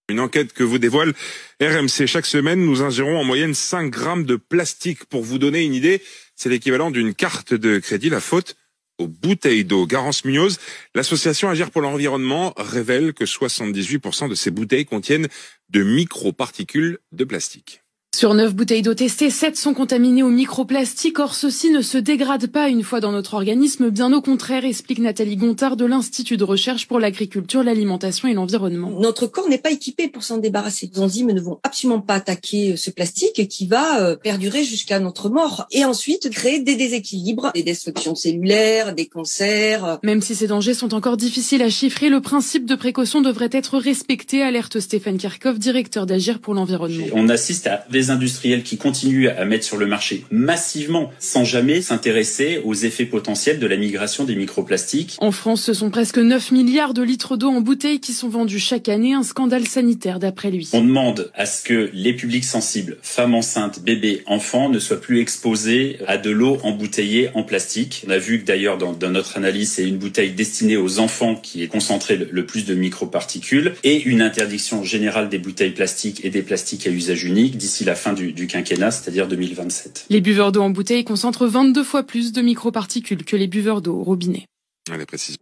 Une enquête que vous dévoile RMC. Chaque semaine, nous ingérons en moyenne 5 grammes de plastique. Pour vous donner une idée, c'est l'équivalent d'une carte de crédit. La faute aux bouteilles d'eau. Garance Munoz, l'association Agir pour l'environnement, révèle que 78% de ces bouteilles contiennent de microparticules de plastique. Sur 9 bouteilles d'eau testées, 7 sont contaminées au microplastique. Or, ceux-ci ne se dégradent pas une fois dans notre organisme. Bien au contraire, explique Nathalie Gontard de l'Institut de recherche pour l'agriculture, l'alimentation et l'environnement. Notre corps n'est pas équipé pour s'en débarrasser. Les enzymes ne vont absolument pas attaquer ce plastique qui va perdurer jusqu'à notre mort. Et ensuite, créer des déséquilibres, des destructions cellulaires, des cancers. Même si ces dangers sont encore difficiles à chiffrer, le principe de précaution devrait être respecté, alerte Stéphane Kirchhoff, directeur d'Agir pour l'environnement. On assiste à des industriels qui continuent à mettre sur le marché massivement, sans jamais s'intéresser aux effets potentiels de la migration des microplastiques. En France, ce sont presque 9 milliards de litres d'eau en bouteilles qui sont vendus chaque année, un scandale sanitaire d'après lui. On demande à ce que les publics sensibles, femmes enceintes, bébés, enfants, ne soient plus exposés à de l'eau embouteillée en plastique. On a vu que d'ailleurs dans notre analyse, c'est une bouteille destinée aux enfants qui est concentrée le plus de microparticules et une interdiction générale des bouteilles plastiques et des plastiques à usage unique d'ici la fin du quinquennat, c'est-à-dire 2027. Les buveurs d'eau en bouteille concentrent 22 fois plus de microparticules que les buveurs d'eau au robinet. Allez, précision.